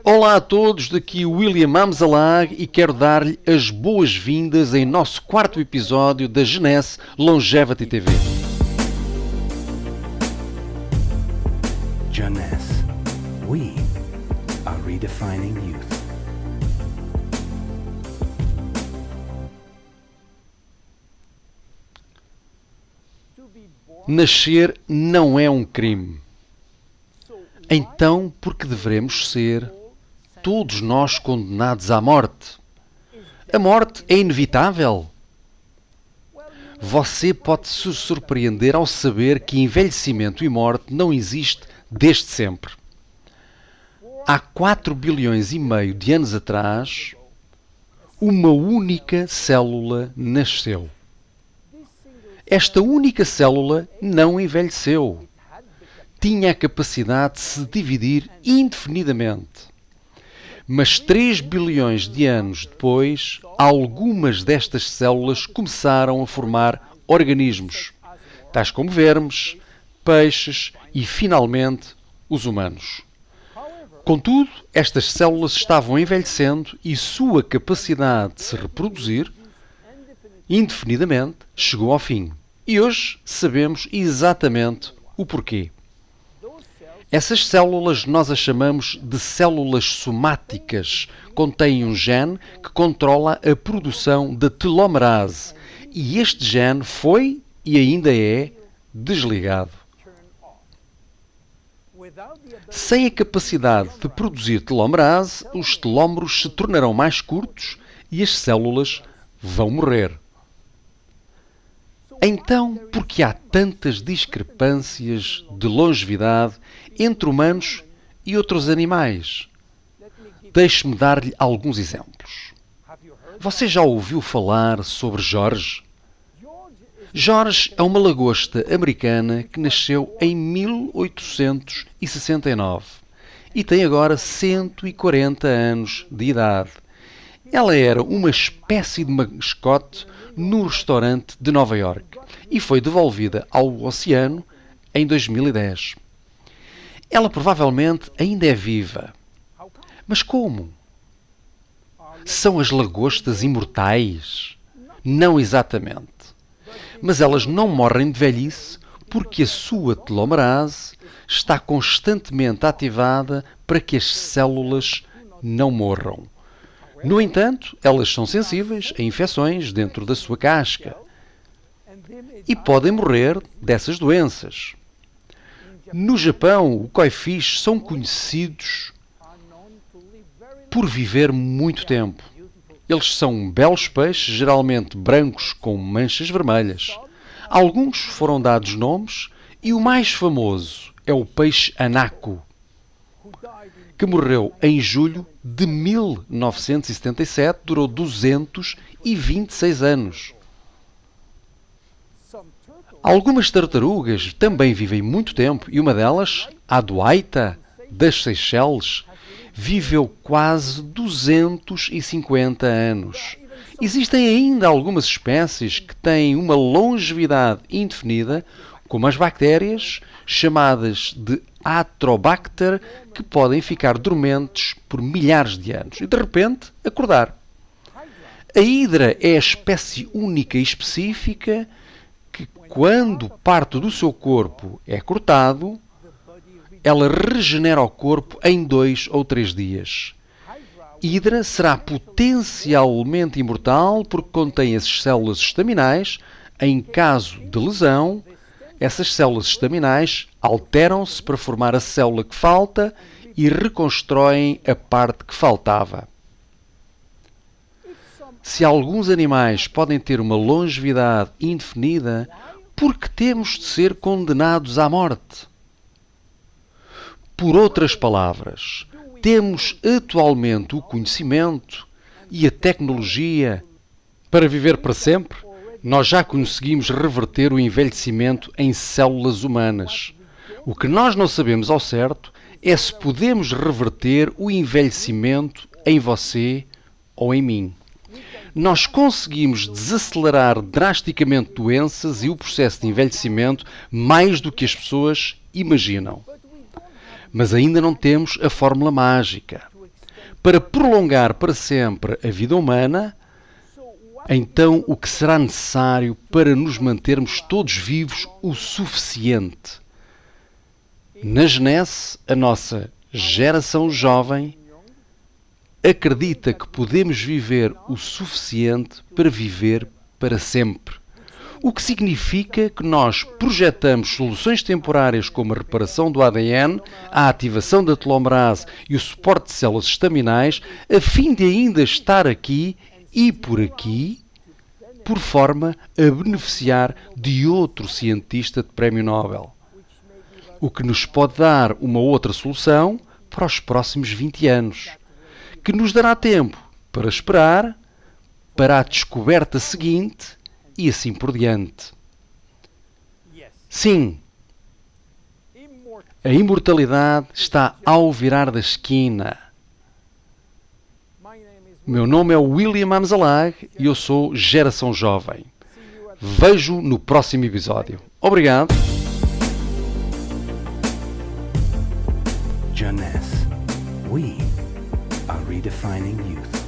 Olá a todos, daqui William Amzalag e quero dar-lhe as boas-vindas em nosso quarto episódio da Jeunesse Longevity TV. Jeunesse, we are redefining youth. Nascer não é um crime. Então, por que devemos ser todos nós condenados à morte? A morte é inevitável? Você pode se surpreender ao saber que envelhecimento e morte não existe desde sempre. Há 4 bilhões e meio de anos atrás, uma única célula nasceu. Esta única célula não envelheceu. Tinha a capacidade de se dividir indefinidamente. Mas 3 bilhões de anos depois, algumas destas células começaram a formar organismos, tais como vermes, peixes e, finalmente, os humanos. Contudo, estas células estavam envelhecendo e sua capacidade de se reproduzir indefinidamente chegou ao fim. E hoje sabemos exatamente o porquê. Essas células nós as chamamos de células somáticas. Contêm um gene que controla a produção da telomerase. E este gene foi e ainda é desligado. Sem a capacidade de produzir telomerase, os telómeros se tornarão mais curtos e as células vão morrer. Então, por que há tantas discrepâncias de longevidade entre humanos e outros animais? Deixe-me dar-lhe alguns exemplos. Você já ouviu falar sobre George? George é uma lagosta americana que nasceu em 1869 e tem agora 140 anos de idade. Ela era uma espécie de mascote no restaurante de Nova York e foi devolvida ao oceano em 2010. Ela provavelmente ainda é viva. Mas como? São as lagostas imortais? Não exatamente. Mas elas não morrem de velhice porque a sua telomerase está constantemente ativada para que as células não morram. No entanto, elas são sensíveis a infecções dentro da sua casca e podem morrer dessas doenças. No Japão, os koi-fish são conhecidos por viver muito tempo. Eles são belos peixes, geralmente brancos com manchas vermelhas. Alguns foram dados nomes e o mais famoso é o peixe anaco, que morreu em julho de 1977, durou 226 anos. Algumas tartarugas também vivem muito tempo e uma delas, a Duaita, das Seychelles, viveu quase 250 anos. Existem ainda algumas espécies que têm uma longevidade indefinida, como as bactérias, chamadas de Atrobacter, que podem ficar dormentes por milhares de anos e de repente acordar. A hidra é a espécie única e específica que, quando parte do seu corpo é cortado, ela regenera o corpo em 2 ou 3 dias. Hidra será potencialmente imortal porque contém as células estaminais. Em caso de lesão, essas células estaminais alteram-se para formar a célula que falta e reconstroem a parte que faltava. Se alguns animais podem ter uma longevidade indefinida, por que temos de ser condenados à morte? Por outras palavras, temos atualmente o conhecimento e a tecnologia para viver para sempre? Nós já conseguimos reverter o envelhecimento em células humanas. O que nós não sabemos ao certo é se podemos reverter o envelhecimento em você ou em mim. Nós conseguimos desacelerar drasticamente doenças e o processo de envelhecimento mais do que as pessoas imaginam. Mas ainda não temos a fórmula mágica. Para prolongar para sempre a vida humana, então o que será necessário para nos mantermos todos vivos o suficiente? Na Genese, a nossa geração jovem acredita que podemos viver o suficiente para viver para sempre. O que significa que nós projetamos soluções temporárias como a reparação do ADN, a ativação da telomerase e o suporte de células estaminais, a fim de ainda estar aqui e por aqui, por forma a beneficiar de outro cientista de prémio Nobel. O que nos pode dar uma outra solução para os próximos 20 anos, que nos dará tempo para esperar para a descoberta seguinte e assim por diante. Sim, a imortalidade está ao virar da esquina. Meu nome é William Amzalag e eu sou Geração Jovem. Vejo no próximo episódio. Obrigado. Jeunesse. We are redefining youth.